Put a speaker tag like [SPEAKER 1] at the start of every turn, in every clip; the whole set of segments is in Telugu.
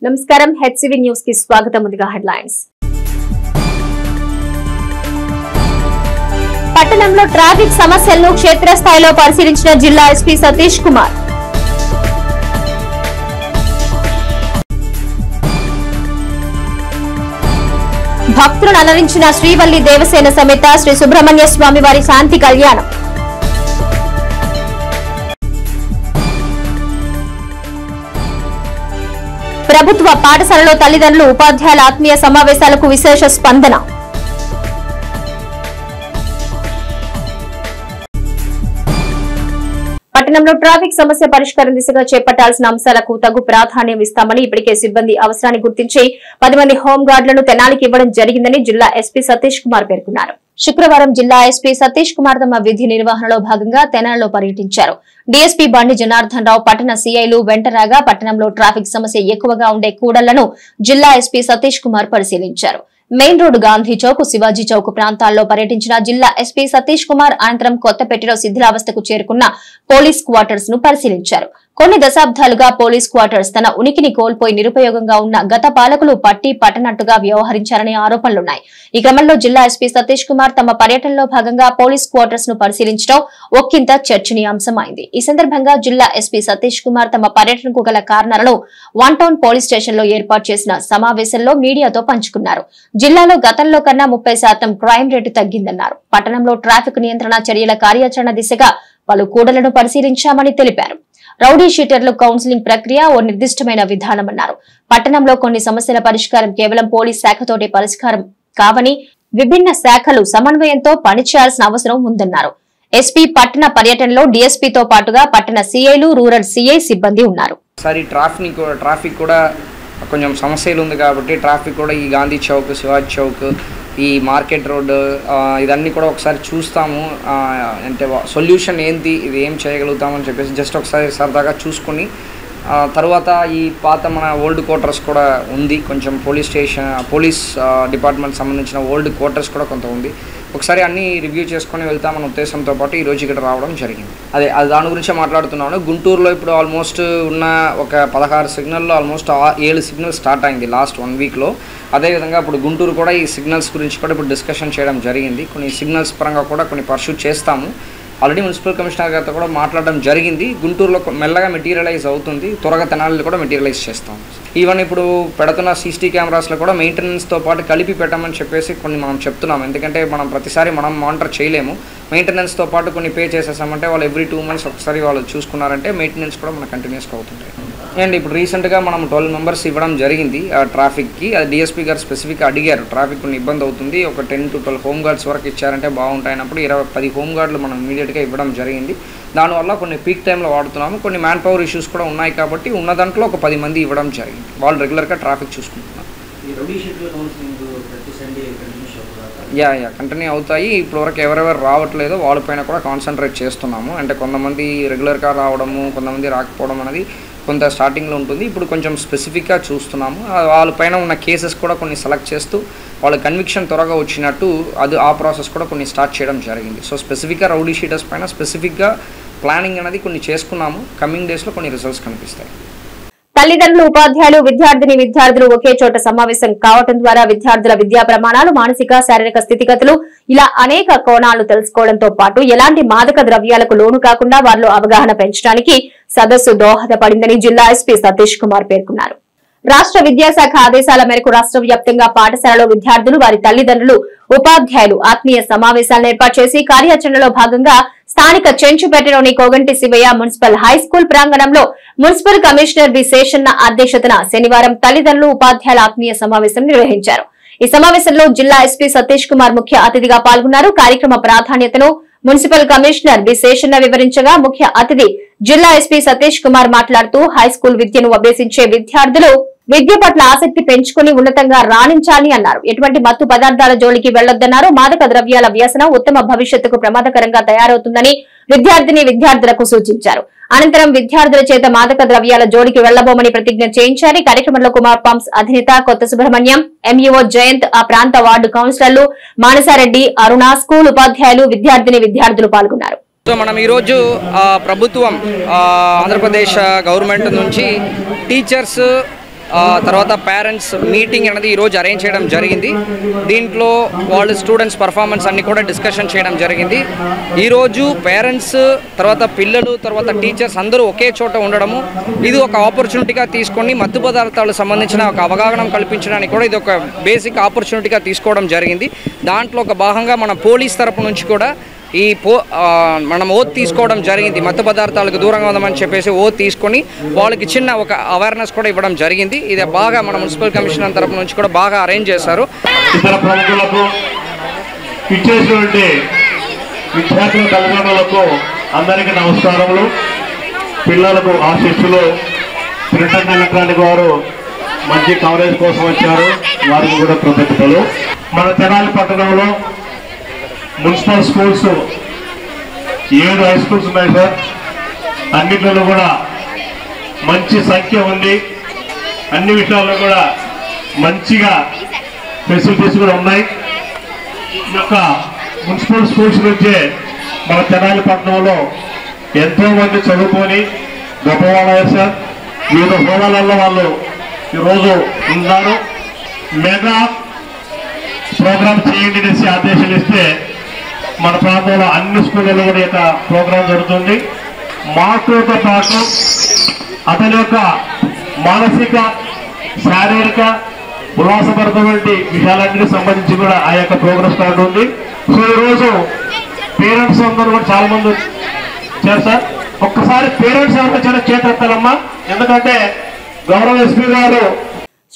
[SPEAKER 1] నమస్కారం హెచ్సివి న్యూస్ కి స్వాగతం. ముందుగా హెడ్లైన్స్. పట్టణంలో ట్రాఫిక్ సమస్యలను క్షేత్రస్థాయిలో పరిశీలించిన జిల్లా ఎస్పీ సతీష్ కుమార్. భక్తులను అలరించిన శ్రీవల్లి దేవసేన సమేత శ్రీ సుబ్రహ్మణ్య స్వామి వారి శాంతి కళ్యాణం. ప్రభుత్వ పాఠశాలలో తల్లిదండ్రులు ఉపాధ్యాయుల ఆత్మీయ సమావేశాలకు విశేష స్పందన. పట్టణంలో ట్రాఫిక్ సమస్య పరిష్కారం దిశగా చేపట్టాల్సిన అంశాలకు తగు ప్రాధాన్యం ఇస్తామని ఇప్పటికే సిబ్బంది అవసరాన్ని గుర్తించి 10 మంది హోంగార్డులను తెనాలికి ఇవ్వడం జరిగిందని జిల్లా ఎస్పీ సతీష్ కుమార్ పేర్కొన్నారు. శుక్రవారం జిల్లా ఎస్పీ సతీష్ కుమార్ తమ విధి నిర్వహణలో భాగంగా తెనాలిలో పర్యటించారు. డీఎస్పీ బండి జనార్దన్ రావు పట్టణ సీఐలు వెంట రాగా పట్టణంలో ట్రాఫిక్ సమస్య ఎక్కువగా ఉండే కూడళ్లను జిల్లా ఎస్పీ సతీష్ కుమార్ పరిశీలించారు. మెయిన్ రోడ్, గాంధీ చౌక్, శివాజీ చౌక్ ప్రాంతాల్లో పర్యటించిన జిల్లా ఎస్పీ సతీష్ కుమార్ అనంతరం కొత్తపేటలో శిథిలావస్థకు చేరుకున్న పోలీస్ క్వార్టర్స్ ను పరిశీలించారు. కొన్ని దశాబ్దాలుగా పోలీస్ క్వార్టర్స్ తన ఉనికిని కోల్పోయి నిరుపయోగంగా ఉన్న గత పాలకులు పట్టి పట్టనట్టుగా వ్యవహరించారనే ఆరోపణలున్నాయి. ఈ క్రమంలో జిల్లా ఎస్పీ సతీష్ కుమార్ తమ పర్యటనలో భాగంగా పోలీస్ క్వార్టర్స్ ను పరిశీలించడం ఒక్కింత చర్చనీయాంశమైంది. ఈ సందర్భంగా జిల్లా ఎస్పీ సతీష్ కుమార్ తమ పర్యటనకు గల కారణాలను 1 టౌన్ పోలీస్ స్టేషన్ లో ఏర్పాటు చేసిన సమావేశంలో మీడియాతో పంచుకున్నారు. జిల్లాలో గతంలో కన్నా 30% క్రైమ్ రేటు తగ్గిందన్నారు. పట్టణంలో ట్రాఫిక్ నియంత్రణ చర్యల కార్యాచరణ దిశగా పలు కూడళ్లను పరిశీలించామని తెలిపారు. రౌడీ షీటర్లు కౌన్సిలింగ్ ప్రక్రియ ఓ నిర్దిష్టమైన విధానమన్నారు. పట్టణంలో కొన్ని సమస్యల పరిష్కారం కేవలం పోలీస్ శాఖతోటి పరిష్కారం కావని విభిన్న శాఖలు సమన్వయంతో పనిచేయాల్సిన అవసరం ఉందన్నారు. ఎస్పీ పట్టణ పర్యటనలో డీఎస్పీతో పాటుగా పట్టణ సీఐలు, రూరల్ సీఐ సిబ్బంది ఉన్నారు.
[SPEAKER 2] ట్రాఫిక్ కూడా కొంచెం సమస్యలు ఉంది కాబట్టి ట్రాఫిక్ కూడా ఈ గాంధీ చౌక్, శివాజీ చౌక్, ఈ మార్కెట్ రోడ్డు ఇదన్నీ కూడా ఒకసారి చూస్తాము. అంటే సొల్యూషన్ ఏంటి, ఇది ఏం చేయగలుగుతామని చెప్పేసి జస్ట్ ఒకసారి సరదాగా చూసుకొని తర్వాత ఈ పాత మన ఓల్డ్ క్వార్టర్స్ కూడా ఉంది, కొంచెం పోలీస్ డిపార్ట్మెంట్ సంబంధించిన ఓల్డ్ క్వార్టర్స్ కూడా కొంత ఉంది. ఒకసారి అన్నీ రివ్యూ చేసుకొని వెళ్తామన్న ఉద్దేశంతో పాటు ఈరోజు ఇక్కడ రావడం జరిగింది. అది దాని గురించే మాట్లాడుతున్నాను. గుంటూరులో ఇప్పుడు ఆల్మోస్ట్ ఉన్న ఒక 16 సిగ్నల్లో ఆల్మోస్ట్ 7 సిగ్నల్స్ స్టార్ట్ అయింది లాస్ట్ 1 వీక్లో. అదేవిధంగా ఇప్పుడు గుంటూరు కూడా ఈ సిగ్నల్స్ గురించి కూడా ఇప్పుడు డిస్కషన్ చేయడం జరిగింది. కొన్ని సిగ్నల్స్ పరంగా కూడా కొన్ని పర్సూ చేస్తాము. ఆల్రెడీ మున్సిపల్ కమిషనర్ గారితో కూడా మాట్లాడడం జరిగింది. గుంటూరులో మెల్లగా మెటీరియలైజ్ అవుతుంది, త్వరగా తెనాలిలో కూడా మెటీరియలైజ్ చేస్తాం. ఈవెన్ ఇప్పుడు పెడుతున్న సీసీ కెమెరాస్లో కూడా మెయింటెనెన్స్తో పాటు కలిపి పెట్టమని చెప్పేసి కొన్ని మనం చెప్తున్నాం. ఎందుకంటే మనం ప్రతిసారి మనం మానిటర్ చేయలేము. మెయింటెనెన్స్తో పాటు కొన్ని పే చేసేసామంటే వాళ్ళు ఎవ్రీ 2 months ఒకసారి వాళ్ళు చూసుకున్నారంటే మెయింటెనెన్స్ కూడా మనకు కంటిన్యూస్గా అవుతుంటాయి. అండ్ ఇప్పుడు రీసెంట్గా మనం 12 members ఇవ్వడం జరిగింది ట్రాఫిక్కి. అది డిఎస్పీ గారు స్పెసిఫిక్గా అడిగారు, ట్రాఫిక్ కొన్ని ఇబ్బంది అవుతుంది, ఒక 10 to 12 హోమ్ గార్డ్స్ వరకు ఇచ్చారంటే బాగుంటాయినప్పుడు 10 హోమ్ గార్డులు మనం ఇమీడియట్గా ఇవ్వడం జరిగింది. దానివల్ల కొన్ని పీక్ టైంలో వాడుతున్నాము. కొన్ని మ్యాన్ పవర్ ఇష్యూస్ కూడా ఉన్నాయి కాబట్టి ఉన్న దాంట్లో ఒక 10 మంది ఇవ్వడం జరిగింది. వాళ్ళు రెగ్యులర్గా ట్రాఫిక్ చూసుకుంటున్నారు. కంటిన్యూ అవుతాయి. ఇప్పటివరకు ఎవరెవరు రావట్లేదో వాళ్ళపైన కూడా కాన్సన్ట్రేట్ చేస్తున్నాము. అంటే కొంతమంది రెగ్యులర్గా రావడము, కొంతమంది రాకపోవడం అనేది కొంత స్టార్టింగ్లో ఉంటుంది. ఇప్పుడు కొంచెం స్పెసిఫిక్గా చూస్తున్నాము. వాళ్ళపైన ఉన్న కేసెస్ కూడా కొన్ని సెలెక్ట్ చేస్తూ వాళ్ళ కన్విక్షన్ త్వరగా వచ్చినట్టు ఆ ప్రాసెస్ కూడా కొన్ని స్టార్ట్ చేయడం జరిగింది. సో స్పెసిఫిక్గా రౌడీ షీటర్స్ పైన స్పెసిఫిక్గా ప్లానింగ్ అనేది కొన్ని చేసుకున్నాము. కమింగ్ డేస్లో కొన్ని రిజల్ట్స్ కనిపిస్తాయి.
[SPEAKER 1] తల్లిదండ్రులు, ఉపాధ్యాయులు, విద్యార్థులు ఒకే చోట సమావేశం కావడం ద్వారా విద్యార్థుల విద్యా ప్రమాణాలు, మానసిక, శారీరక స్థితిగతులు ఇలా అనేక కోణాలు తెలుసుకోవడంతో పాటు ఎలాంటి మాదక ద్రవ్యాలకు లోను కాకుండా వారిలో అవగాహన పెంచడానికి సదస్సు దోహదపడిందని జిల్లా ఎస్పీ సతీష్ కుమార్ పేర్కొన్నారు. రాష్ట్ర విద్యాశాఖ ఆదేశాల మేరకు రాష్ట్ర వ్యాప్తంగా పాఠశాలలో విద్యార్థులు, వారి తల్లిదండ్రులు, ఉపాధ్యాయులు ఆత్మీయ సమావేశాలను ఏర్పాటు చేసి కార్యాచరణలో భాగంగా స్థానిక చెంచుపేటలోని కోగంటి శివయ్య మున్సిపల్ హైస్కూల్ ప్రాంగణంలో మున్సిపల్ కమిషనర్ బి శేషన్న అధ్యక్షతన శనివారం తల్లిదండ్రులు, ఉపాధ్యాయుల ఆత్మీయ సమావేశం నిర్వహించారు. ఈ సమావేశంలో జిల్లా ఎస్పీ సతీష్ కుమార్ ముఖ్య అతిథిగా పాల్గొన్నారు. కార్యక్రమ ప్రాధాన్యతను మున్సిపల్ కమిషనర్ బి శేషన్న వివరించగా ముఖ్య అతిథి జిల్లా ఎస్పీ సతీష్ కుమార్ మాట్లాడుతూ హైస్కూల్ విద్యను అభ్యసించే విద్యార్థులు విద్య పట్ల ఆసక్తి పెంచుకుని ఉన్నతంగా రాణించాలి అన్నారు. ఎటువంటి మత్తు పదార్థాల జోలికి వెళ్లొద్దన్నారు. మాదక ద్రవ్యాల వ్యసనం ఉత్తమ భవిష్యత్తుకు ప్రమాదకరంగా తయారవుతుందని విద్యార్థులకు సూచించారు. అనంతరం విద్యార్థుల చేత మాదక ద్రవ్యాల జోలికి వెళ్లబోమని ప్రతిజ్ఞ చేయించారు. కార్యక్రమంలో కుమార్ పంప్స్ అధినేత కొత్త సుబ్రహ్మణ్యం, ఎంఈఓ జయంత్, ఆ ప్రాంత వార్డు కౌన్సిలర్లు మానసారెడ్డి, అరుణ, స్కూల్ ఉపాధ్యాయులు, విద్యార్థులు పాల్గొన్నారు.
[SPEAKER 2] మనం ఈరోజు ప్రభుత్వం ఆంధ్రప్రదేశ్ గవర్నమెంట్ నుంచి టీచర్స్ తర్వాత పేరెంట్స్ మీటింగ్ అనేది ఈరోజు అరేంజ్ చేయడం జరిగింది. దీంట్లో వాళ్ళు స్టూడెంట్స్ పర్ఫార్మెన్స్ అన్ని కూడా డిస్కషన్ చేయడం జరిగింది. ఈరోజు పేరెంట్స్ తర్వాత పిల్లలు తర్వాత టీచర్స్ అందరూ ఒకే చోట ఉండడము ఇది ఒక ఆపర్చునిటీగా తీసుకొని మత్తు పదార్థాలకు సంబంధించిన ఒక అవగాహన కల్పించడానికి కూడా ఇది ఒక బేసిక్ ఆపర్చునిటీగా తీసుకోవడం జరిగింది. దాంట్లో ఒక భాగంగా మన పోలీస్ తరపు నుంచి కూడా మనం ఓత్ తీసుకోవడం జరిగింది. మత్తు పదార్థాలకు దూరంగా ఉందామని చెప్పేసి ఓత్ తీసుకొని వాళ్ళకి చిన్న ఒక అవేర్నెస్ కూడా ఇవ్వడం జరిగింది. ఇది బాగా మన మున్సిపల్ కమిషనర్ తరపు నుంచి కూడా బాగా అరేంజ్ చేశారు.
[SPEAKER 3] ఇతర ప్రముఖులకు ఇచ్చేటువంటి విద్యార్థుల తల్లిదండ్రులకు అందరికీ నమస్కారములు. పిల్లలకు ఆశీస్సులు. ప్రింట్ అండ్ ఎలక్ట్రానిక్ వారు మంచి కవరేజ్ కోసం వచ్చారు, వారికి కూడా కృతజ్ఞతలు. మన తెనాలి పట్టణంలో మున్సిపల్ స్కూల్స్ 7 హై స్కూల్స్ ఉన్నాయి సార్. అన్నింటిలో కూడా మంచి సంఖ్య ఉంది. అన్ని విషయాల్లో కూడా మంచిగా ఫెసిలిటీస్ కూడా ఉన్నాయి. ఈ యొక్క మున్సిపల్ స్కూల్స్ నుంచే మన తెనాలి పట్టణంలో ఎంతోమంది చదువుకొని గొప్పవాళ్ళు సార్. వివిధ హోదాలలో వాళ్ళు ఈరోజు ఉన్నారు. మెగా ప్రోగ్రామ్ చేయండి అనేసి ఆదేశాలు ఇస్తే మన ప్రాంతంలో అన్ని స్కూళ్ళలో కూడా యొక్క ప్రోగ్రాం జరుగుతుంది. మార్కులతో పాటు అతని యొక్క మానసిక శారీరక ఉల్లాసపరమైనటువంటి విషయాలన్నిటికి సంబంధించి కూడా ఆ యొక్క ప్రోగ్రామ్ స్టార్ట్ ఉంది. సో ఈరోజు పేరెంట్స్ అందరూ కూడా చాలా మంది వచ్చారు సార్. ఒక్కసారి పేరెంట్స్ ఎవరు చాలా చేతెత్తాలమ్మా, ఎందుకంటే గౌరవ ఎస్పీ గారు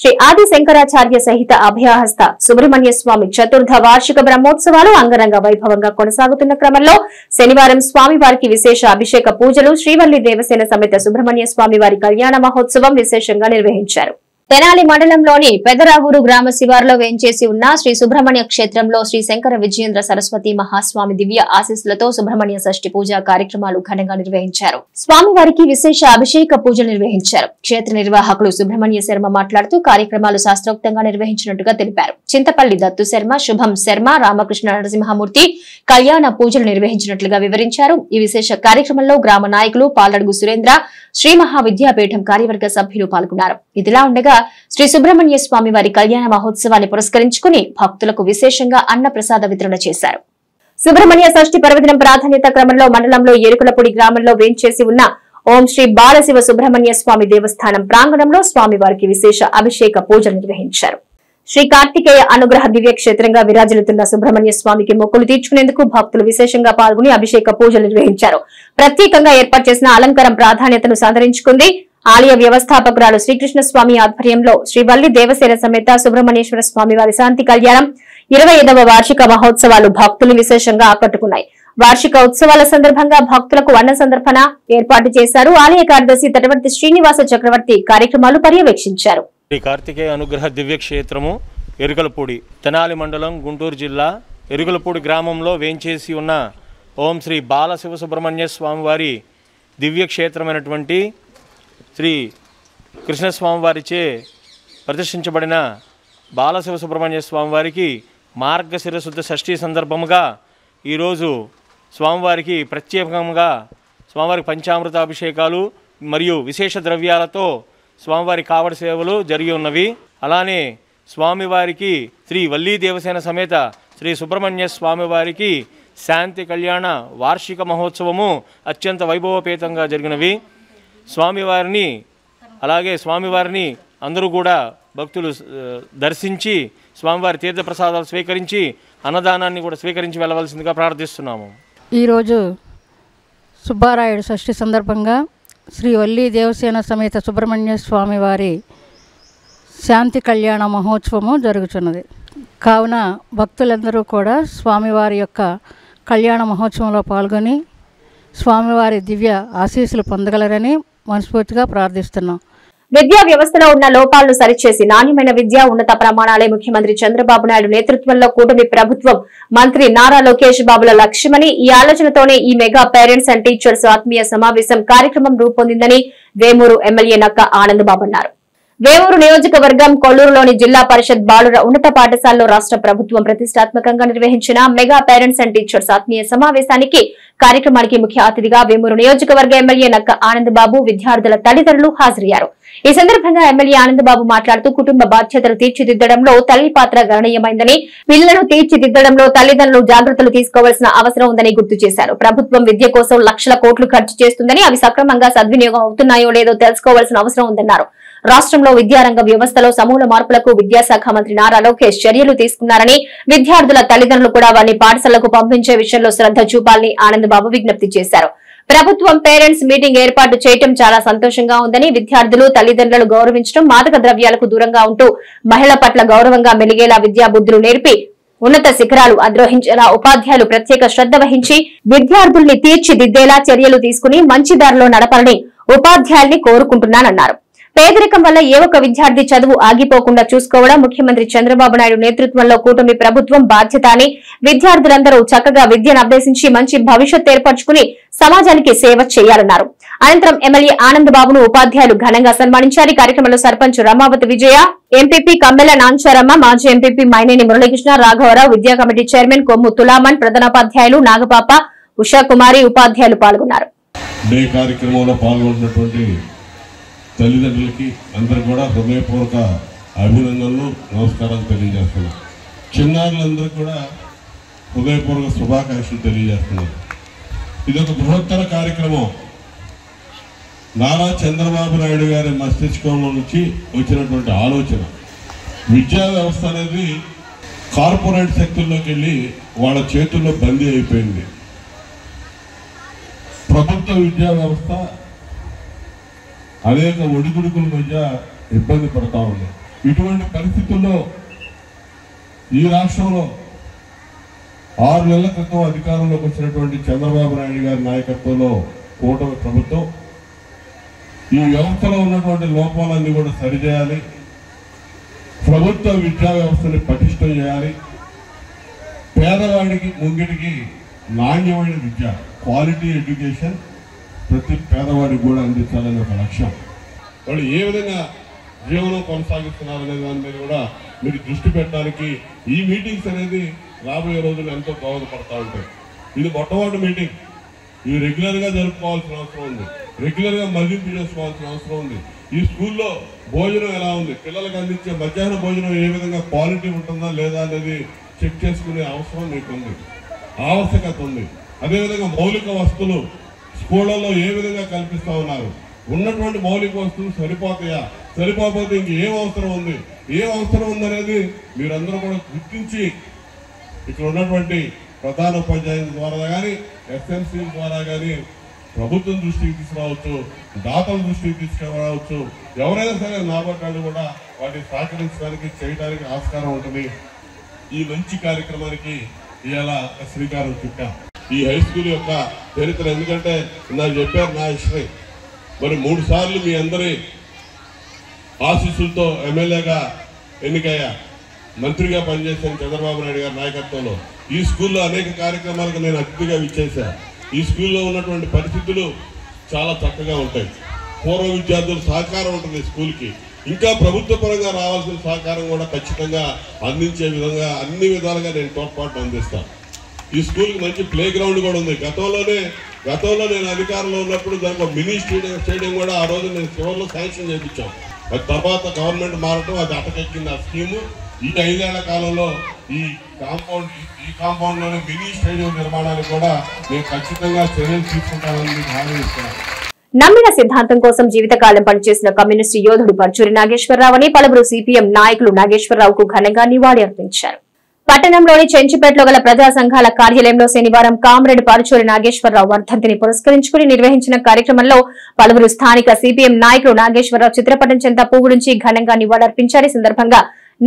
[SPEAKER 1] శ్రీ ఆది శంకరాచార్య సహిత అభయహస్త సుబ్రహ్మణ్య స్వామి చతుర్థ వార్షిక బ్రహ్మోత్సవాలు అంగరంగ వైభవంగా కొనసాగుతున్న క్రమంలో శనివారం స్వామివారికి విశేష అభిషేక పూజలు శ్రీవల్లి దేవసేన సమేత సుబ్రహ్మణ్య స్వామివారి కళ్యాణ మహోత్సవం విశేషంగా నిర్వహించారు. తెనాలి మండలంలోని పెదరావూరు గ్రామ శివారులో వేంచేసి ఉన్న శ్రీ సుబ్రహ్మణ్య క్షేత్రంలో శ్రీ శంకర విజయేంద్ర సరస్వతి మహాస్వామి దివ్య ఆశీస్సులతో సుబ్రహ్మణ్య షష్ఠి పూజా కార్యక్రమాలు ఘనంగా నిర్వహించారు. స్వామివారికి విశేష అభిషేక పూజలు నిర్వహించారు. క్షేత్ర నిర్వాహకులు సుబ్రహ్మణ్య శర్మ మాట్లాడుతూ కార్యక్రమాలు శాస్త్రోక్తంగా నిర్వహించినట్టుగా తెలిపారు. చింతపల్లి దత్తు శర్మ, శుభం శర్మ, రామకృష్ణ నరసింహమూర్తి కళ్యాణ పూజలు నిర్వహించినట్లుగా వివరించారు. ఈ విశేష కార్యక్రమంలో గ్రామ నాయకులు పాలడుగు సురేంద్ర, శ్రీ మహావిద్యాపీఠం కార్యవర్గ సభ్యులు పాల్గొన్నారు. ఇదిలా ఉండగా శ్రీ సుబ్రహ్మణ్య స్వామి వారి కళ్యాణ మహోత్సవాన్ని పురస్కరించుకుని భక్తులకు విశేషంగా అన్న ప్రసాద వితరణ చేశారు. సుబ్రహ్మణ్య షష్ఠి పర్వదినం ప్రాధాన్యత క్రమంలో మండలంలో ఎరుకులపూడి గ్రామంలో వేంచేసి ఉన్న ఓం శ్రీ బాలశివ సుబ్రహ్మణ్య స్వామి దేవస్థానం ప్రాంగణంలో స్వామివారికి విశేష అభిషేక పూజలు నిర్వహించారు. శ్రీ కార్తికేయ అనుగ్రహ దివ్య క్షేత్రంగా విరాజిల్లుతున్న సుబ్రహ్మణ్య స్వామికి మొక్కులు తీర్చుకునేందుకు భక్తులు విశేషంగా పాల్గొని అభిషేక పూజలు నిర్వహించారు. ప్రత్యేకంగా ఏర్పాటు చేసిన అలంకారం ప్రాధాన్యతను సంతరించుకుంది. ఆలయ వ్యవస్థాపకురాలు శ్రీకృష్ణ స్వామి ఆధ్వర్యంలో శ్రీవల్లి దేవసేన సమేత సుబ్రహ్మణ్యేశ్వర స్వామి వారి శాంతి కళ్యాణం 25వ వార్షిక మహోత్సవాలు భక్తులు విశేషంగా ఆకట్టుకున్నాయి. వార్షిక ఉత్సవాల సందర్భంగా భక్తులకు అన్న సందర్భన ఏర్పాటు చేశారు. ఆలయ కార్యదర్శి తటవర్తి శ్రీనివాస చక్రవర్తి కార్యక్రమాలు పర్యవేక్షించారు.
[SPEAKER 4] శ్రీ కార్తికేయ అనుగ్రహ దివ్య క్షేత్రము ఎరుకలపూడి, తెనాలి మండలం, గుంటూరు జిల్లా ఎరుకలపూడి గ్రామంలో వేంచేసి ఉన్న ఓం శ్రీ బాలశివ సుబ్రహ్మణ్య స్వామి వారి దివ్య క్షేత్రమైనటువంటి శ్రీ కృష్ణస్వామి వారిచే ప్రతిష్ఠించబడిన బాలశివ సుబ్రహ్మణ్య స్వామి వారికి మార్గశిర శుద్ధ షష్ఠి సందర్భముగా ఈరోజు స్వామివారికి ప్రత్యేకంగా స్వామివారికి పంచామృతాభిషేకాలు మరియు విశేష ద్రవ్యాలతో స్వామివారి కావడి సేవలు జరిగి ఉన్నవి. అలానే స్వామివారికి శ్రీ వల్లీ దేవసేన సమేత శ్రీ సుబ్రహ్మణ్య స్వామివారికి శాంతి కళ్యాణ వార్షిక మహోత్సవము అత్యంత వైభవపేతంగా జరిగినవి. స్వామివారిని అందరూ కూడా భక్తులు దర్శించి స్వామివారి తీర్థప్రసాదాలు స్వీకరించి అన్నదానాన్ని కూడా స్వీకరించి వెళ్ళవలసిందిగా ప్రార్థిస్తున్నాము.
[SPEAKER 5] ఈరోజు సుబ్బారాయుడు షష్ఠి సందర్భంగా శ్రీ వల్లీ దేవసేన సమేత సుబ్రహ్మణ్య స్వామి వారి శాంతి కళ్యాణ మహోత్సవము జరుగుతున్నది. కావున భక్తులందరూ కూడా స్వామివారి యొక్క కళ్యాణ మహోత్సవంలో పాల్గొని స్వామివారి దివ్య ఆశీస్సులు పొందగలరని మనస్ఫూర్తిగా ప్రార్థిస్తున్నాం.
[SPEAKER 1] విద్యా వ్యవస్థలో ఉన్న లోపాలను సరిచేసి నాణ్యమైన విద్యా ఉన్నత ప్రమాణాలే ముఖ్యమంత్రి చంద్రబాబు నాయుడు నేతృత్వంలో కూటమి ప్రభుత్వం మంత్రి నారా లోకేష్ బాబుల లక్ష్యమని, ఈ ఆలోచనతోనే ఈ మెగా పేరెంట్స్ అండ్ టీచర్స్ ఆత్మీయ సమావేశం కార్యక్రమం రూపొందిందని వేమూరు ఎమ్మెల్యే నక్క ఆనందబాబు అన్నారు. వేమూరు నియోజకవర్గం కొల్లూరులోని జిల్లా పరిషత్ బాలుర ఉన్నత పాఠశాలలో రాష్ట్ర ప్రభుత్వం ప్రతిష్టాత్మకంగా నిర్వహించిన మెగా పేరెంట్స్ అండ్ టీచర్స్ ఆత్మీయ సమావేశానికి కార్యక్రమానికి ముఖ్య అతిథిగా వేమూరు నియోజకవర్గ ఎమ్మెల్యే నక్క ఆనందబాబు విద్యార్థుల తల్లిదండ్రులు హాజరయ్యారు. ఈ సందర్భంగా ఎమ్మెల్యే ఆనందబాబు మాట్లాడుతూ కుటుంబ బాధ్యతలు తీర్చిదిద్దడంలో తల్లి పాత్ర గణనీయమైందని, పిల్లలను తీర్చిదిద్దడంలో తల్లిదండ్రులు జాగ్రత్తలు తీసుకోవాల్సిన అవసరం ఉందని గుర్తు చేశారు. ప్రభుత్వం విద్య కోసం లక్షల కోట్లు ఖర్చు చేస్తుందని, అవి సక్రమంగా సద్వినియోగం అవుతున్నాయో లేదో తెలుసుకోవాల్సిన అవసరం ఉందన్నారు. రాష్ట్రంలో విద్యారంగ వ్యవస్థలో సమూల మార్పులకు విద్యాశాఖ మంత్రి నారా లోకేష్ చర్యలు తీసుకున్నారని, విద్యార్థుల తల్లిదండ్రులు కూడా వారిని పాఠశాలకు పంపించే విషయంలో శ్రద్ధ చూపాలని ఆనందబాబు విజ్ఞప్తి చేశారు. ప్రభుత్వం పేరెంట్స్ మీటింగ్ ఏర్పాటు చేయడం చాలా సంతోషంగా ఉందని, విద్యార్థులు తల్లిదండ్రులు గౌరవించడం, మాదక ద్రవ్యాలకు దూరంగా ఉంటూ మహిళల పట్ల గౌరవంగా మెలిగేలా విద్యాబుద్ధులు నేర్పి ఉన్నత శిఖరాలు అధిరోహించేలా ఉపాధ్యాయులు ప్రత్యేక శ్రద్ధ వహించి విద్యార్థుల్ని తీర్చిదిద్దేలా చర్యలు తీసుకుని మంచి దారిలో నడపాలని ఉపాధ్యాయుల్ని కోరుకుంటున్నానన్నారు. పేదరికం వల్ల ఏ ఒక్క విద్యార్థి చదువు ఆగిపోకుండా చూసుకోవడం ముఖ్యమంత్రి చంద్రబాబు నాయుడు నేతృత్వంలో కూటమి ప్రభుత్వం బాధ్యత అని, విద్యార్థులందరూ చక్కగా విద్యను అభ్యసించి మంచి భవిష్యత్ ఏర్పరచుకుని సమాజానికి సేవ చేయాలన్నారు. అనంతరం ఎమ్మెల్యే ఆనందబాబును ఉపాధ్యాయులు ఘనంగా సన్మానించారు. కార్యక్రమంలో సర్పంచ్ రమావతి విజయ, ఎంపీపీ కమ్మెల నాంచారమ్మ, మాజీ ఎంపీపీ మైనేని మురళీకృష్ణ, రాఘవరావు, విద్యా కమిటీ చైర్మన్ కొమ్ము తులామన్, ప్రధానోపాధ్యాయులు నాగపాప, ఉషాకుమారి, ఉపాధ్యాయులు పాల్గొన్నారు.
[SPEAKER 6] తల్లిదండ్రులకి అందరూ కూడా హృదయపూర్వక అభినందనలు, నమస్కారాలు తెలియజేస్తున్నాను. చిన్నారులందరూ కూడా హృదయపూర్వక శుభాకాంక్షలు తెలియజేస్తున్నారు. ఇది ఒక బృహత్తర కార్యక్రమం. నారా చంద్రబాబు నాయుడు గారి మస్తిష్కంలో నుంచి వచ్చినటువంటి ఆలోచన. విద్యా వ్యవస్థ అనేది కార్పొరేట్ శక్తుల్లోకి వెళ్ళి వాళ్ళ చేతుల్లో బందీ అయిపోయింది. ప్రభుత్వ విద్యా వ్యవస్థ అనేక ఒడిదుడుకుల మధ్య ఇబ్బంది పడతా ఉంది. ఇటువంటి పరిస్థితుల్లో ఈ రాష్ట్రంలో 6 నెలల క్రితం అధికారంలోకి వచ్చినటువంటి చంద్రబాబు నాయుడు గారి నాయకత్వంలో కూటమి ప్రభుత్వం ఈ వ్యవస్థలో ఉన్నటువంటి లోపాలన్నీ కూడా సరిచేయాలి, ప్రభుత్వ విద్యా వ్యవస్థని పటిష్టం చేయాలి, పేదవాడికి ముంగిటికి నాణ్యమైన విద్య, క్వాలిటీ ఎడ్యుకేషన్ ప్రతి పేదవాడికి కూడా అందించాలనే ఒక లక్ష్యం. వాళ్ళు ఏ విధంగా జీవనం కొనసాగిస్తున్నారనే దాని మీద కూడా మీరు దృష్టి పెట్టడానికి ఈ మీటింగ్స్ అనేది రాబోయే రోజులు ఎంతో దోహదపడతా ఉంటాయి. ఇది మొట్టమొదటి మీటింగ్. ఇవి రెగ్యులర్గా జరుపుకోవాల్సిన అవసరం ఉంది, రెగ్యులర్గా మదింపు చేసుకోవాల్సిన అవసరం ఉంది. ఈ స్కూల్లో భోజనం ఎలా ఉంది, పిల్లలకు అందించే మధ్యాహ్న భోజనం ఏ విధంగా క్వాలిటీ ఉంటుందా లేదా అనేది చెక్ చేసుకునే అవసరం మీకు ఉంది, ఆవశ్యకత ఉంది. అదేవిధంగా మౌలిక వస్తువులు స్కూళ్ళల్లో ఏ విధంగా కల్పిస్తూ ఉన్నారు, ఉన్నటువంటి మౌలిక వస్తువులు సరిపోతాయా, సరిపోతే ఇంకేం అవసరం ఉంది, ఏం అవసరం ఉందనేది మీరందరూ కూడా గుర్తించి ఇక్కడ ఉన్నటువంటి ప్రధాన ఉపాధ్యాయుల ద్వారా కానీ ఎస్ఎంసీ ద్వారా కానీ ప్రభుత్వం దృష్టికి తీసుకురావచ్చు, దాతల దృష్టికి తీసుకురావచ్చు. ఎవరైనా సరే నాబట్టాలు కూడా వాటిని సహకరించడానికి చేయడానికి ఆస్కారం ఉంటుంది. ఈ మంచి కార్యక్రమానికి ఇవాళ శ్రీకారం చుట్టాం. ఈ హై స్కూల్ యొక్క చరిత్ర, ఎందుకంటే నాకు చెప్పారు నా హిస్టరీ, మరి 3 సార్లు మీ అందరి ఆశీస్సులతో ఎమ్మెల్యేగా ఎన్నికయ్యా, మంత్రిగా పనిచేశాను చంద్రబాబు నాయుడు గారి నాయకత్వంలో. ఈ స్కూల్లో అనేక కార్యక్రమాలకు నేను అతిథిగా విచ్చేసా. ఈ స్కూల్లో ఉన్నటువంటి పరిస్థితులు చాలా చక్కగా ఉంటాయి. పూర్వ విద్యార్థుల సహకారం ఉంటుంది స్కూల్కి. ఇంకా ప్రభుత్వ పరంగా రావాల్సిన సహకారం కూడా ఖచ్చితంగా అందించే విధంగా అన్ని విధాలుగా నేను తోడ్పాటు అందిస్తాను. ఈ స్కూల్కి మంచి ప్లే గ్రౌండ్ కూడా ఉంది. గతంలో నేను అధికారంలో ఉన్నప్పుడు దాంట్లో మినీ స్టేడియం కూడా ఆ రోజు నేను చివరిలో శాంక్షన్ చేయించాం. అది తర్వాత గవర్నమెంట్ మారటం అది అటకెక్కింది ఆ స్కీము. ఈ 5 ఏళ్ల కాలంలో ఈ కాంపౌండ్లోనే మినీ స్టేడియం నిర్మాణానికి కూడా నేను ఖచ్చితంగా చర్యలు తీసుకుంటానని మీకు హామీ ఇస్తున్నాను.
[SPEAKER 1] నమ్మిన సిద్ధాంతం కోసం జీవితకాలం పనిచేసిన కమ్యూనిస్టు యోధుడు పర్చూరి నాగేశ్వరరావు అని పలువురు సిపిఎం నాయకులు నాగేశ్వరరావుకు ఘనంగా నివాళి అర్పించారు. పట్టణంలోని చెంచుపేటలో గల ప్రజా సంఘాల కార్యాలయంలో శనివారం కామ్రేడ్ పరుచూరి నాగేశ్వరరావు వర్ధంతిని పురస్కరించుకుని నిర్వహించిన కార్యక్రమంలో పలువురు స్థానిక సిపిఎం నాయకులు నాగేశ్వరరావు చిత్రపటం చెంత పువ్వులుంచి ఘనంగా నివాళులర్పించారు. ఈ సందర్భంగా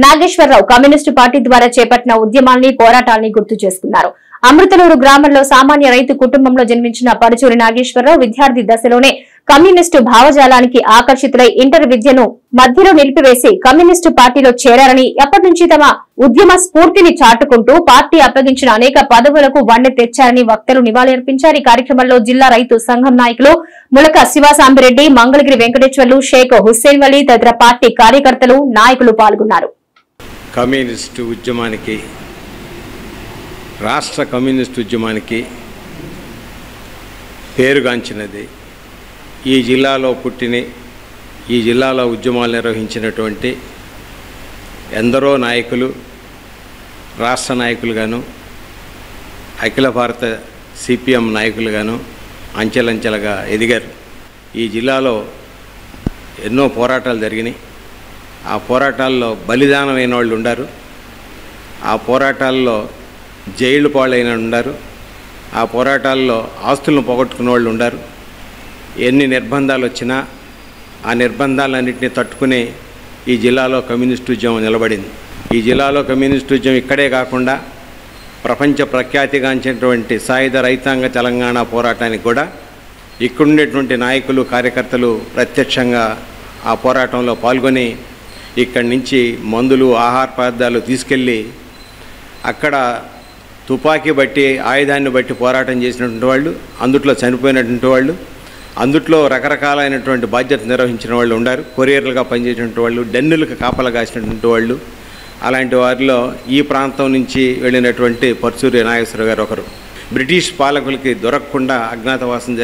[SPEAKER 1] నాగేశ్వరరావు కమ్యూనిస్టు పార్టీ ద్వారా చేపట్టిన ఉద్యమాల్ని, పోరాటాల్ని గుర్తు చేసుకున్నారు. అమృతలూరు గ్రామంలో సామాన్య రైతు కుటుంబంలో జన్మించిన పరుచూరి నాగేశ్వరరావు విద్యార్థి దశలోనే కమ్యూనిస్టు భావజాలానికి ఆకర్షితులై ఇంటర్ విద్యను మధ్యలో నిలిపివేసి కమ్యూనిస్టు పార్టీలో చేరారని, ఎప్పటి నుంచి తమ ఉద్యమ స్ఫూర్తిని చాటుకుంటూ పార్టీ అప్పగించిన అనేక పదవులకు వన్నె తెచ్చారని వక్తలు నివాళులర్పించారు. ఈ కార్యక్రమంలో జిల్లా రైతు సంఘం నాయకులు ములక శివసాంబిరెడ్డి, మంగళగిరి వెంకటేశ్వర్లు, షేక్ హుస్సేన్ వలీ తదితర పార్టీ కార్యకర్తలు, నాయకులు పాల్గొన్నారు.
[SPEAKER 7] కమ్యూనిస్టు ఉద్యమానికి, రాష్ట్ర కమ్యూనిస్టు ఉద్యమానికి పేరుగాంచినది. ఈ జిల్లాలో పుట్టిన, ఈ జిల్లాలో ఉద్యమాలు నిర్వహించినటువంటి ఎందరో నాయకులు, రాష్ట్ర నాయకులుగాను, అఖిల భారత సిపిఎం నాయకులుగాను అంచెలంచెలుగా ఎదిగారు. ఈ జిల్లాలో ఎన్నో పోరాటాలు జరిగినాయి. ఆ పోరాటాల్లో బలిదానమైన వాళ్ళు ఉన్నారు, ఆ పోరాటాల్లో జైలు పాలైన ఉన్నారు, ఆ పోరాటాల్లో ఆస్తులను పోగొట్టుకున్న వాళ్ళు ఉన్నారు. ఎన్ని నిర్బంధాలు వచ్చినా ఆ నిర్బంధాలన్నింటినీ తట్టుకుని ఈ జిల్లాలో కమ్యూనిస్టు ఉద్యమం నిలబడింది. ఈ జిల్లాలో కమ్యూనిస్టు ఉద్యమం ఇక్కడే కాకుండా ప్రపంచ ప్రఖ్యాతిగాంచినటువంటి సాయుధ రైతాంగ తెలంగాణ పోరాటానికి కూడా ఇక్కడుండేటువంటి నాయకులు, కార్యకర్తలు ప్రత్యక్షంగా ఆ పోరాటంలో పాల్గొని ఇక్కడి నుంచి మందులు, ఆహార పదార్థాలు తీసుకెళ్ళి అక్కడ తుపాకీ బట్టి, ఆయుధాన్ని బట్టి పోరాటం చేసినటువంటి వాళ్ళు, అందుట్లో చనిపోయినటువంటి వాళ్ళు, అందుట్లో రకరకాలైనటువంటి బాధ్యత నిర్వహించిన వాళ్ళు ఉన్నారు. కొరియర్లుగా పనిచేసినటువంటి వాళ్ళు, డెన్నులకు కాపలా కాసినటువంటి వాళ్ళు. అలాంటి వారిలో ఈ ప్రాంతం నుంచి వెళ్ళినటువంటి పర్చూరి నాగేశ్వర గారు ఒకరు. బ్రిటిష్ పాలకులకి దొరకకుండా అజ్ఞాతవాసం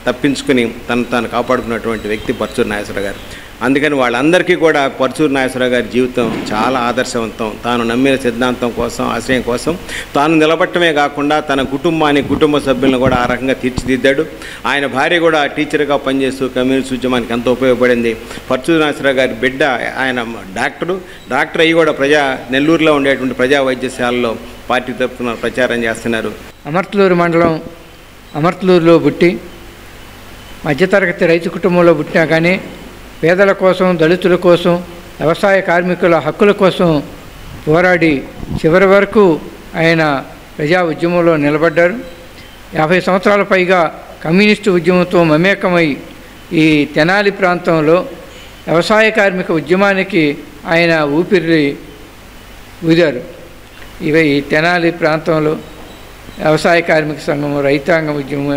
[SPEAKER 7] తప్పించుకుని తను తాను కాపాడుకున్నటువంటి వ్యక్తి పర్చూరి నాగేశ్వర గారు. అందుకని వాళ్ళందరికీ కూడా పర్చూరి నాగేశ్వర గారి జీవితం చాలా ఆదర్శవంతం. తాను నమ్మిన సిద్ధాంతం కోసం, ఆశయం కోసం తాను నిలబట్టమే కాకుండా తన కుటుంబాన్ని, కుటుంబ సభ్యులను కూడా ఆ రకంగా తీర్చిదిద్దాడు. ఆయన భార్య కూడా టీచర్గా పనిచేస్తూ కమ్యూనిస్ట్ ఉద్యమానికి ఎంతో ఉపయోగపడింది. పర్చూరి నాగేశ్వర గారి బిడ్డ ఆయన డాక్టర్ అయ్యి కూడా నెల్లూరులో ఉండేటువంటి ప్రజా వైద్యశాలలో పార్టీ తరఫున ప్రచారం చేస్తున్నారు.
[SPEAKER 8] అమర్తలూరు మండలం అమర్తలూరులో పుట్టి మధ్యతరగతి రైతు కుటుంబంలో పుట్టినా కానీ పేదల కోసం, దళితుల కోసం, వ్యవసాయ కార్మికుల హక్కుల కోసం పోరాడి చివరి వరకు ఆయన ప్రజా ఉద్యమంలో నిలబడ్డారు. 50 సంవత్సరాల పైగా కమ్యూనిస్టు ఉద్యమంతో మమేకమై ఈ తెనాలి ప్రాంతంలో వ్యవసాయ కార్మిక ఉద్యమానికి ఆయన ఊపిరి ఊదారు. ఈ తెనాలి ప్రాంతంలో వ్యవసాయ కార్మిక సంఘం, రైతాంగ ఉద్యమం,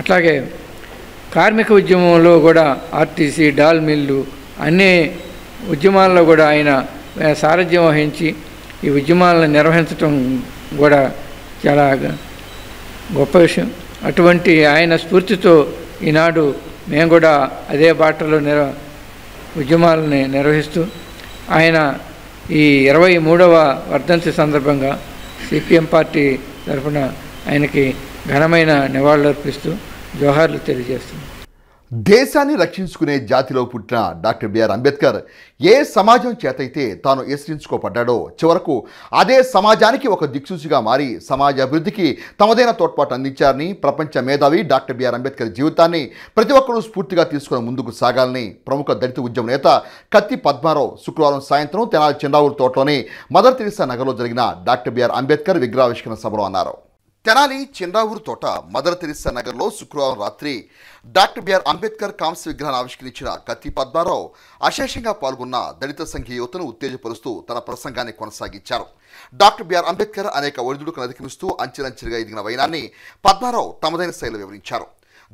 [SPEAKER 8] అట్లాగే కార్మిక ఉద్యమంలో కూడా ఆర్టీసీ, డాల్ మిల్లు అన్ని ఉద్యమాల్లో కూడా ఆయన సారథ్యం వహించి ఈ ఉద్యమాలను నిర్వహించడం కూడా చాలా గొప్ప విషయం. అటువంటి ఆయన స్ఫూర్తితో ఈనాడు మేము కూడా అదే బాటలో ఉద్యమాలని నిర్వహిస్తూ ఆయన ఈ 23వ వర్ధంతి సందర్భంగా సిపిఎం పార్టీ తరఫున ఆయనకి ఘనమైన నివాళులర్పిస్తూ జోహార్లు తెలియజేస్తుంది.
[SPEAKER 9] దేశాన్ని రక్షించుకునే జాతిలో పుట్టిన డాక్టర్ బిఆర్ అంబేద్కర్ ఏ సమాజం చేతైతే తాను ఎసరించుకోబడ్డాడో చివరకు అదే సమాజానికి ఒక దిక్సూచిగా మారి సమాజ అభివృద్ధికి తమదైన తోడ్పాటు అందించారని, ప్రపంచ మేధావి డాక్టర్ బిఆర్ అంబేద్కర్ జీవితాన్ని ప్రతి ఒక్కరూ స్ఫూర్తిగా తీసుకుని ముందుకు సాగాలని ప్రముఖ దళిత ఉద్యమ నేత కత్తి పద్మారావు శుక్రవారం సాయంత్రం తెనాలి చెండావూరు తోటలోని మదర్ తెరిసా నగర్లో జరిగిన డాక్టర్ బిఆర్ అంబేద్కర్ విగ్రహావిష్కరణ సభలో అన్నారు. తెనాలి చెండావూరు తోట మదర్ తెరిసా నగర్లో శుక్రవారం రాత్రి డాక్టర్ బిఆర్ అంబేద్కర్ కాంస్య విగ్రహాన్ని ఆవిష్కరించిన కత్తి పద్మారావు అశేషంగా పాల్గొన్న దళిత సంఘీయ యువతను ఉత్తేజపరుస్తూ తన ప్రసంగాన్ని కొనసాగించారు. డాక్టర్ బిఆర్ అంబేద్కర్ అనేక ఒడిదుడుకులను అధిగమిస్తూ అంచెలంచెలుగా ఎదిగిన వైనాన్ని పద్మారావు తమదైన శైలిలో వివరించారు.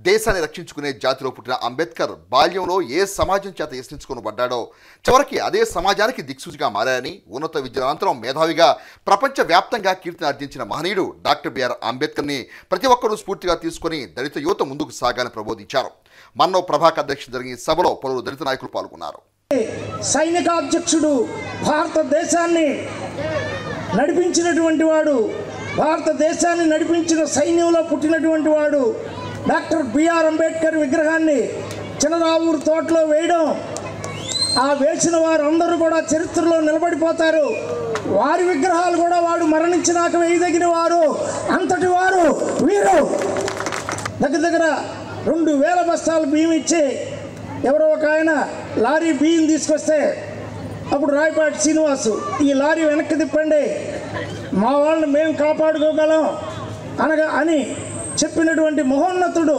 [SPEAKER 9] దేశాన్ని రక్షించుకునే జాతిలో పుట్టిన అంబేద్కర్ బాల్యంలో ఏ సమాజం చేత ఎసరించుకొనబడ్డాడో చివరికి అదే సమాజానికి దిక్సూచిగా మారారని, ఉన్నత విద్య అనంతరం మేధావిగా ప్రపంచవ్యాప్తంగా కీర్తిని ఆర్జించిన మహనీయుడు డాక్టర్ బిఆర్ అంబేద్కర్ని ప్రతి ఒక్కరూ స్ఫూర్తిగా తీసుకుని దళిత యువత ముందుకు సాగాలని ప్రబోధించారు. మన్నో ప్రభాకర్ అధ్యక్షత జరిగిన సభలో పలువురు దళిత నాయకులు పాల్గొన్నారు.
[SPEAKER 10] సైనికాధ్యక్షుడు, భారతదేశాన్ని నడిపించినటువంటి వాడు, భారతదేశాన్ని నడిపించిన సైన్యంలో పుట్టినటువంటి వాడు డాక్టర్ బిఆర్ అంబేద్కర్ విగ్రహాన్ని చిన్నరావూరు తోటలో వేయడం, ఆ వేసిన వారందరూ కూడా చరిత్రలో నిలబడిపోతారు. వారి విగ్రహాలు కూడా వాడు మరణించినాక వేయదగిన వారు, అంతటి వారు వీరు. దగ్గర 2000 బస్తాలు బియ్యం ఇచ్చి ఎవరో ఒక ఆయన లారీ బియ్యం తీసుకొస్తే అప్పుడు రాయపాటి శ్రీనివాసు, ఈ లారీ వెనక్కి తిప్పండి, మా వాళ్ళని మేము కాపాడుకోగలం అనగా అని చెప్పినటువంటి మహోన్నతుడు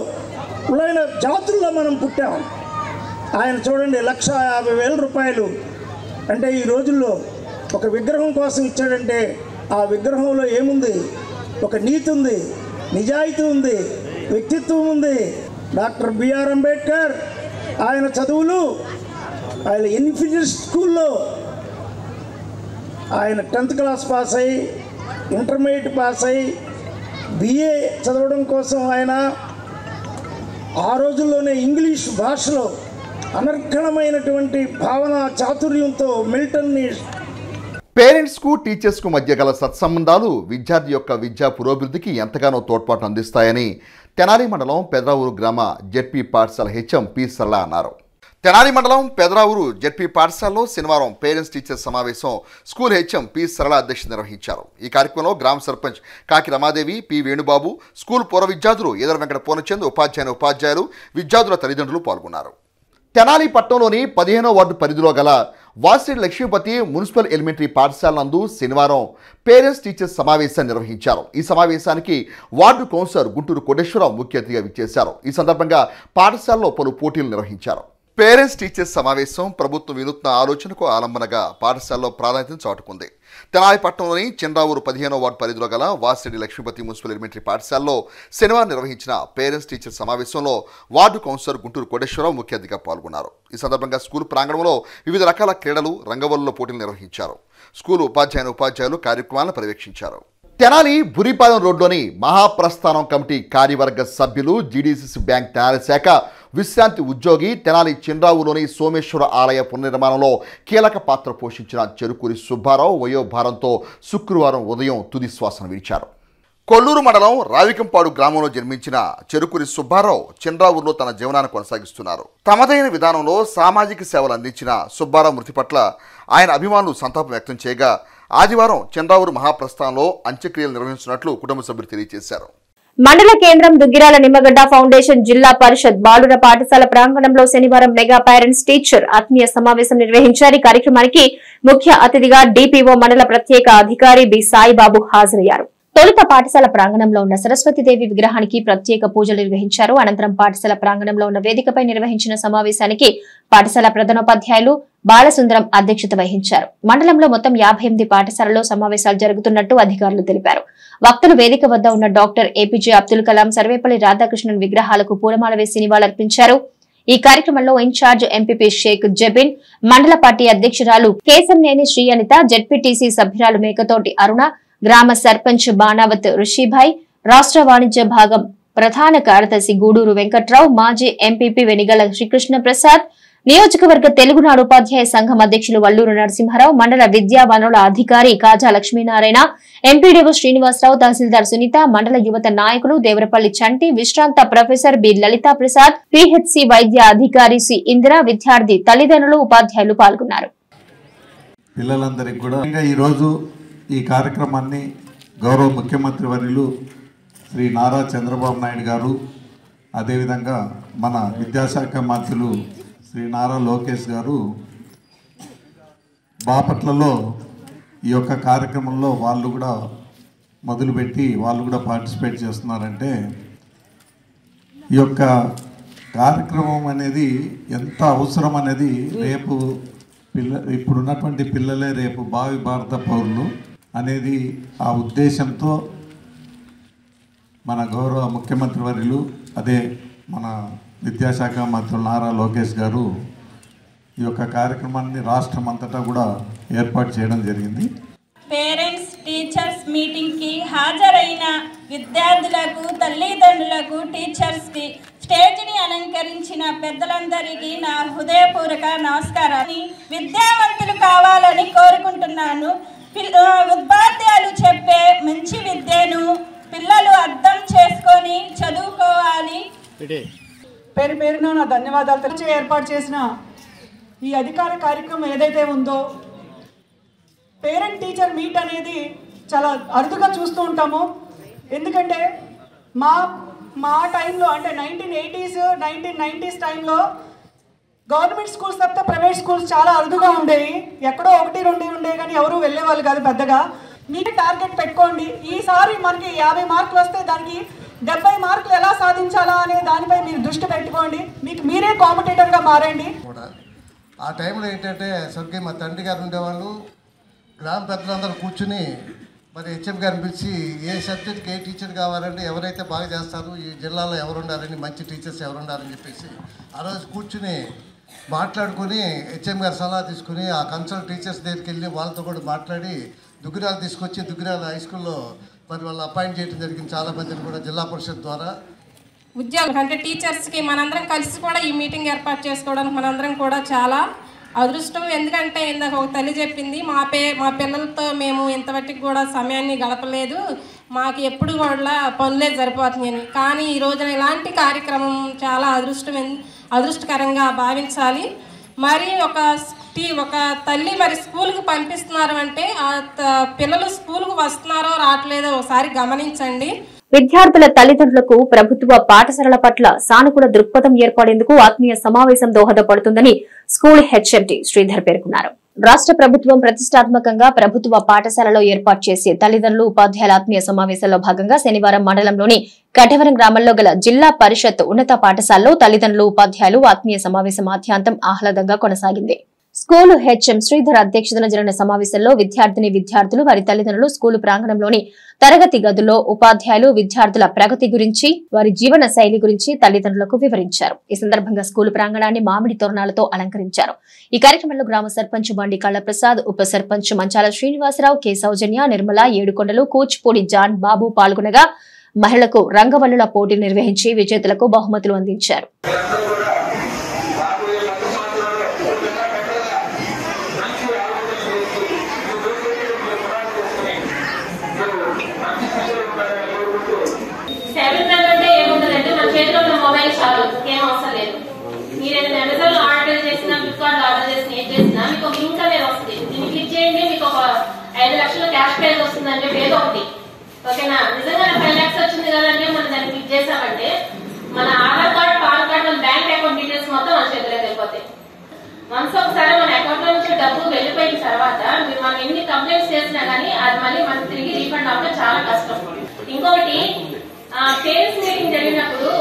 [SPEAKER 10] ఉలైన జాతుల్లో మనం పుట్టాం. ఆయన చూడండి 1,50,000 రూపాయలు అంటే ఈ రోజుల్లో ఒక విగ్రహం కోసం ఇచ్చాడంటే ఆ విగ్రహంలో ఏముంది? ఒక నీతి ఉంది, నిజాయితీ ఉంది, వ్యక్తిత్వం ఉంది. డాక్టర్ బిఆర్ అంబేద్కర్ ఆయన చదువులు, ఆయన ఇన్ఫీరియర్ స్కూల్లో ఆయన 10th క్లాస్ పాస్ అయ్యి, ఇంటర్మీడియట్ పాస్ అయ్యి, BA చదవడం కోసం ఆయన ఆ రోజుల్లోనే ఇంగ్లీష్ భాషలో అనర్గళమైనటువంటి భావన చాతుర్యంతో మిల్టన్ని.
[SPEAKER 9] పేరెంట్స్కు టీచర్స్కు మధ్య గల సత్సంబంధాలు విద్యార్థి యొక్క విద్యా పురోభివృద్ధికి ఎంతగానో తోడ్పాటు అందిస్తాయని తెనాలి మండలం పెదరావూరు గ్రామ జెడ్పీ పాఠశాల హెచ్ఎం పి సరళ అన్నారు. తెనాలి మండలం పెదరావూరు జెడ్పీ పాఠశాలలో శనివారం పేరెంట్స్ టీచర్స్ సమావేశం స్కూల్ హెచ్ఎం పి సరళ అధ్యక్షత నిర్వహించారు. ఈ కార్యక్రమంలో గ్రామ సర్పంచ్ కాకి రమాదేవి, పి వేణుబాబు, స్కూల్ పూర్వ విద్యార్థులు ఎదర వెంకట పూర్ణచంద్, ఉపాధ్యాయులు, విద్యార్థుల తల్లిదండ్రులు పాల్గొన్నారు. తెనాలి పట్టణంలోని 15వ వార్డు పరిధిలో గల వాసిరెడ్డి లక్ష్మీపతి మున్సిపల్ ఎలిమెంటరీ పాఠశాల నందు శనివారం పేరెంట్స్ టీచర్స్ సమావేశాన్ని నిర్వహించారు. ఈ సమావేశానికి వార్డు కౌన్సిలర్ గుంటూరు కోటేశ్వరరావు ముఖ్య అతిథిగా విచ్చేశారు. ఈ సందర్భంగా పాఠశాలలో పలు పోటీలు నిర్వహించారు. పేరెంట్స్ టీచర్స్ సమావేశం ప్రభుత్వం వినూత్న ఆలోచనకు ఆలంబనగా పాఠశాలలో ప్రాధాన్యతను చాటుకుంది. తెనాలి పట్టణంలోని చంద్రావూరు 15వ వార్డు పరిధిలో గల వాసిరెడ్డి లక్ష్మీపతి మున్సిపల్ ఎలిమెంటరీ పాఠశాలలో శనివారం నిర్వహించిన పేరెంట్స్ టీచర్స్ సమావేశంలో వార్డు కౌన్సిలర్ గుంటూరు కోటేశ్వరరావు ముఖ్య అతిథిగా పాల్గొన్నారు. ఈ సందర్భంగా స్కూల్ ప్రాంగణంలో వివిధ రకాల క్రీడలు, రంగవల్లుల పోటీలు నిర్వహించారు. స్కూల్ ఉపాధ్యాయులు కార్యక్రమాలను పర్యవేక్షించారు. తెనాలి బురిపాలెం రోడ్లోని మహాప్రస్థానం కమిటీ కార్యవర్గ సభ్యులు, జీడీసీసీ బ్యాంక్ తెనాలి శాఖ విశ్రాంతి ఉద్యోగి, తెనాలి చంద్రావులోని సోమేశ్వర ఆలయ పునర్నిర్మాణంలో కీలక పాత్ర పోషించిన చెరుకూరి సుబ్బారావు వయోభారంతో శుక్రవారం ఉదయం తుది శ్వాసను విడిచారు. కొల్లూరు మండలం రావికంపాడు గ్రామంలో జన్మించిన చెరుకూరి సుబ్బారావు చంద్రావూరులో తన జీవనాన్ని కొనసాగిస్తున్నారు. తమదైన విధానంలో సామాజిక సేవలు అందించిన సుబ్బారావు మృతి పట్ల ఆయన అభిమానులు సంతాపం వ్యక్తం చేయగా ఆదివారం చంద్రావూరు మహాప్రస్థానంలో అంత్యక్రియలు నిర్వహించినట్లు కుటుంబ సభ్యులు తెలియజేశారు.
[SPEAKER 1] మండల కేంద్రం దుగ్గిరాల నిమ్మగడ్డ ఫౌండేషన్ జిల్లా పరిషత్ బాలుర పాఠశాల ప్రాంగణంలో శనివారం మెగా పేరెంట్స్ టీచర్ ఆత్మీయ సమావేశం నిర్వహించారు. ఈ కార్యక్రమానికి ముఖ్య అతిథిగా డిపిఓ మండల ప్రత్యేక అధికారి బి సాయిబాబు హాజరయ్యారు. తొలుత పాఠశాల ప్రాంగణంలో ఉన్న సరస్వతీదేవి విగ్రహానికి ప్రత్యేక పూజలు నిర్వహించారు. అనంతరం పాఠశాల ప్రాంగణంలో ఉన్న వేదికపై నిర్వహించిన సమావేశానికి పాఠశాల ప్రధానోపాధ్యాయులు బాలసుందరం అధ్యక్షత వహించారు. మండలంలో మొత్తం 58 పాఠశాలలో సమావేశాలు జరుగుతున్నట్టు అధికారులు తెలిపారు. వక్తలు వేదిక వద్ద ఉన్న డాక్టర్ ఏపీజే అబ్దుల్ కలాం, సర్వేపల్లి రాధాకృష్ణన్ విగ్రహాలకు పూలమాల వేసి నివాళులర్పించారు. ఈ కార్యక్రమంలో ఇన్ఛార్జ్ ఎంపీపీ షేక్ జబీన్, మండల పార్టీ అధ్యక్షురాలు కేశంనేని శ్రీ అనిత, జెడ్పీటీసీ సభ్యురాలు మేకతోటి అరుణ, గ్రామ సర్పంచ్ బాణావత్ ఋషిభాయ్, రాష్ట్ర వాణిజ్య భాగం ప్రధాన కార్యదర్శి గూడూరు వెంకట్రావు, మాజీ ఎంపీపీ వెనిగల శ్రీకృష్ణ ప్రసాద్, నియోజకవర్గ తెలుగునాడు ఉపాధ్యాయ సంఘం అధ్యక్షులు వల్లూరు నరసింహారావు, మండల విద్యా వనరుల అధికారి కాజా లక్ష్మీనారాయణ, ఎంపీడీఓ శ్రీనివాసరావు, తహసీల్దార్ సునీత, మండల యువత నాయకులు దేవరపల్లి చంటి, విశ్రాంత professor B Lalitha Prasad, PHC వైద్య అధికారి సి ఇందిర, విద్యార్థి తల్లిదండ్రులు, ఉపాధ్యాయులు పాల్గొన్నారు.
[SPEAKER 11] పిల్లలందరికీ కూడా ఈరోజు ఈ కార్యక్రమాన్ని గౌరవ ముఖ్యమంత్రి వర్యులు శ్రీ నారా చంద్రబాబు నాయుడు గారు, అదేవిధంగా మన విద్యాశాఖ మంత్రులు శ్రీ నారా లోకేష్ గారు బాపట్లలో ఈ యొక్క కార్యక్రమంలో వాళ్ళు కూడా మొదలుపెట్టి వాళ్ళు కూడా పార్టిసిపేట్ చేస్తున్నారంటే ఈ యొక్క కార్యక్రమం అనేది ఎంత అవసరం అనేది రేపు ఇప్పుడున్నటువంటి పిల్లలే రేపు భావి భారత పౌరులు అనేది ఆ ఉద్దేశంతో మన గౌరవ ముఖ్యమంత్రి వర్యులు అదే మన విద్యాశాఖ మంత్రులు నారా లోకేష్ గారు ఈ యొక్క కార్యక్రమాన్ని రాష్ట్రం అంతటా కూడా ఏర్పాటు చేయడం జరిగింది.
[SPEAKER 12] పేరెంట్స్ టీచర్స్ మీటింగ్కి హాజరైన విద్యార్థులకు, తల్లిదండ్రులకు, టీచర్స్కి, స్టేజ్ని అలంకరించిన పెద్దలందరికీ నా హృదయపూర్వక నమస్కారాన్ని. విద్యావంతులు కావాలని కోరుకుంటున్నాను. ఉపాధ్యాయులు చెప్పే మంచి విద్యను పిల్లలు అర్థం చేసుకొని చదువుకోవాలి.
[SPEAKER 13] పేరు పేరున నా ధన్యవాదాలు. ఏర్పాటు చేసిన ఈ అధికార కార్యక్రమం ఏదైతే ఉందో, పేరెంట్ టీచర్ మీట్ అనేది చాలా అరుదుగా చూస్తూ ఉంటాము. ఎందుకంటే మా టైంలో అంటే 1980s 1990s టైంలో గవర్నమెంట్ స్కూల్స్ తప్ప ప్రైవేట్ స్కూల్స్ చాలా అరుదుగా ఉండేవి. ఎక్కడో 1-2 ఉండేవి, కానీ ఎవరు వెళ్ళేవాళ్ళు కాదు పెద్దగా. మీరు టార్గెట్ పెట్టుకోండి. ఈసారి మనకి 50 మార్కులు వస్తే దానికి 70 మార్కులు ఎలా సాధించాలా అనే దానిపై మీరు దృష్టి పెట్టుకోండి. మీకు మీరే కాంపిటేటర్గా మారండి.
[SPEAKER 14] ఆ టైంలో ఏంటంటే స్వర్గీయ మా తండ్రి గారు ఉండేవాళ్ళు. గ్రామ పెద్దలందరూ కూర్చుని మరి హెచ్ఎం గారిని పిలిచి ఏ సబ్జెక్ట్కి ఏ టీచర్ కావాలంటే ఎవరైతే బాగా చేస్తారు, ఈ జిల్లాలో ఎవరు ఉండాలని, మంచి టీచర్స్ ఎవరు ఉండాలని చెప్పేసి ఆ రోజు కూర్చుని మాట్లాడుకుని హెచ్ఎం గారు సలహా తీసుకుని ఆ కన్సల్ట్ టీచర్స్ దగ్గరికి వెళ్ళి వాళ్ళతో కూడా మాట్లాడి దుగ్గిరాలు తీసుకొచ్చి దుగ్గిరాల హై స్కూల్లో మరి వాళ్ళు అపాయింట్ చేయడం జరిగింది చాలా మందిని కూడా జిల్లా పరిషత్ ద్వారా.
[SPEAKER 15] ఉద్యోగులు అంటే టీచర్స్కి మనందరం కలిసి కూడా ఈ మీటింగ్ ఏర్పాటు చేసుకోవడానికి మనందరం కూడా చాలా అదృష్టం. ఎందుకంటే ఇందాక ఒక తల్లి చెప్పింది, మా పిల్లలతో మేము ఇంతవరకు కూడా సమయాన్ని గడపలేదు, మాకు ఎప్పుడు కూడా పనులే సరిపోతున్నాయని. కానీ ఈ రోజున ఇలాంటి కార్యక్రమం చాలా అదృష్టకరంగా భావించాలి. మరి ఒక తల్లి మరి స్కూల్కి పంపిస్తున్నారు అంటే ఆ పిల్లలు స్కూల్కి వస్తున్నారో రావట్లేదో ఒకసారి గమనించండి.
[SPEAKER 1] విద్యార్థుల తల్లిదండ్రులకు ప్రభుత్వ పాఠశాలల పట్ల సానుకూల దృక్పథం ఏర్పడేందుకు ఆత్మీయ సమావేశం దోహదపడుతుందని స్కూల్ హెచ్ఎండి శ్రీధర్ పేర్కొన్నారు. రాష్ట్ర ప్రభుత్వం ప్రతిష్టాత్మకంగా ప్రభుత్వ పాఠశాలలో ఏర్పాటు చేసే తల్లిదండ్రులు ఉపాధ్యాయుల ఆత్మీయ సమావేశంలో భాగంగా శనివారం మండలంలోని కఠవరం గ్రామంలో గల జిల్లా పరిషత్ ఉన్నత పాఠశాలలో తల్లిదండ్రులు ఉపాధ్యాయులు ఆత్మీయ సమావేశం ఆద్యాంతం ఆహ్లాదంగా కొనసాగింది. స్కూలు హెచ్ఎం శ్రీధర్ అధ్యక్షతన జరిగిన సమావేశంలో విద్యార్థులు వారి తల్లిదండ్రులు స్కూలు ప్రాంగణంలోని తరగతి గదుల్లో ఉపాధ్యాయులు విద్యార్థుల ప్రగతి గురించి వారి జీవన శైలి గురించి తల్లిదండ్రులకు వివరించారు. ఈ సందర్భంగా స్కూలు ప్రాంగణాన్ని మామిడి తోరణాలతో అలంకరించారు. ఈ కార్యక్రమంలో గ్రామ సర్పంచ్ బండి కళ్ళప్రసాద్, ఉప సర్పంచ్ మంచాల శ్రీనివాసరావు, కె సౌజన్య, నిర్మల, ఏడుకొండలు, కూచిపూడి జాన్ బాబు పాల్గొనగా మహిళలకు రంగవల్లుల పోటీలు నిర్వహించి విజేతలకు బహుమతులు అందించారు.
[SPEAKER 16] ఓకేనా, నిజంగా 5 lakhs వచ్చింది కదంటే మనం దాన్ని క్లిక్ చేసామంటే మన ఆధార్ కార్డ్, పాన్ కార్డ్, మన బ్యాంక్ అకౌంట్ డీటెయిల్స్ మొత్తం మన చేతిలోకి వెళ్ళిపోతాయి. మనసు ఒకసారి మన అకౌంట్ నుంచి డబ్బు వెళ్ళిపోయిన తర్వాత మనం ఎన్ని కంప్లైంట్స్ చేసినా కానీ అది మళ్ళీ మనకి తిరిగి రీఫండ్ అవ్వడం చాలా కష్టం. ఇంకొకటి పేరెంట్స్ మీటింగ్ జరిగినప్పుడు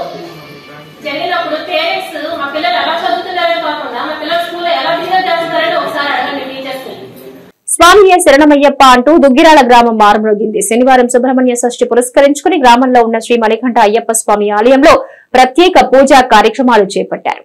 [SPEAKER 16] పేరెంట్స్ మా పిల్లలు ఎలా చదువుతున్నారని కాకుండా మా పిల్లలు స్కూల్లో ఎలా బిహేవ్ చేస్తున్నారని ఒకసారి అడగండి టీచర్స్ ని.
[SPEAKER 1] స్వామియే శరణమయ్యప్ప అంటూ దుగ్గిరాల గ్రామం మారుమ్రోగింది. శనివారం సుబ్రహ్మణ్య షష్ఠి పురస్కరించుకుని గ్రామంలో ఉన్న శ్రీ మణికంఠ అయ్యప్ప స్వామి ఆలయంలో ప్రత్యేక పూజా కార్యక్రమాలు చేపట్టారు.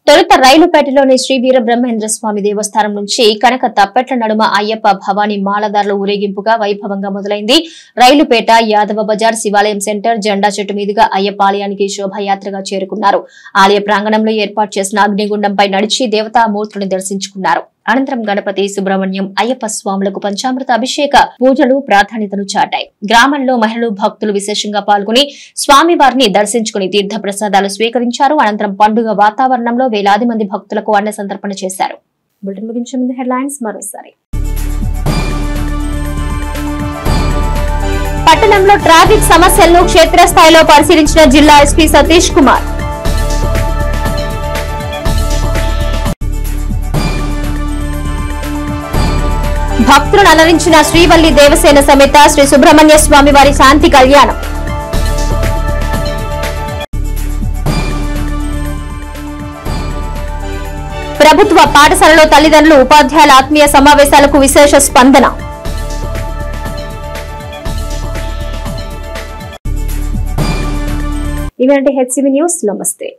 [SPEAKER 1] తొలుత రైలుపేటలోని శ్రీ వీరబ్రహ్మేంద్ర స్వామి దేవస్థానం నుంచి కనక తప్పెట్ల నడుమ అయ్యప్ప భవానీ మాలదారుల ఊరేగింపుగా వైభవంగా మొదలైంది. రైలుపేట, యాదవ బజార్, శివాలయం సెంటర్, జెండా చెట్టు మీదుగా అయ్యప్ప ఆలయానికి శోభాయాత్రగా చేరుకున్నారు. ఆలయ ప్రాంగణంలో ఏర్పాటు చేసిన అగ్నిగుండంపై నడిచి దేవతామూర్తులను దర్శించుకున్నారు. అనంతరం గణపతి, సుబ్రహ్మణ్యం, అయ్యప్ప స్వాములకు పంచామృత అభిషేక పూజలు ప్రాధాన్యతను చాటాయి. గ్రామంలో మహిళలు, భక్తులు విశేషంగా పాల్గొని స్వామివారిని దర్శించుకుని తీర్థ ప్రసాదాలు స్వీకరించారు. అనంతరం పండుగ వాతావరణంలో వేలాది మంది భక్తులకు అన్న సంతర్పణ చేశారు. బులెటిన్ ముగించే ముందు హెడ్లైన్స్ మరోసారి. పట్టణంలో ట్రాఫిక్ సమస్యలను క్షేత్రస్థాయిలో పరిశీలించిన జిల్లా ఎస్పీ సతీష్ కుమార్. భక్తులను అలరించిన శ్రీవల్లి దేవసేన సమేత శ్రీ సుబ్రహ్మణ్య స్వామి వారి శాంతి కళ్యాణం. ప్రభుత్వ పాఠశాలలో తల్లిదండ్రులు ఉపాధ్యాయుల ఆత్మీయ సమావేశాలకు విశేష స్పందన. ఇలాంటి హెచ్సివి న్యూస్. నమస్తే.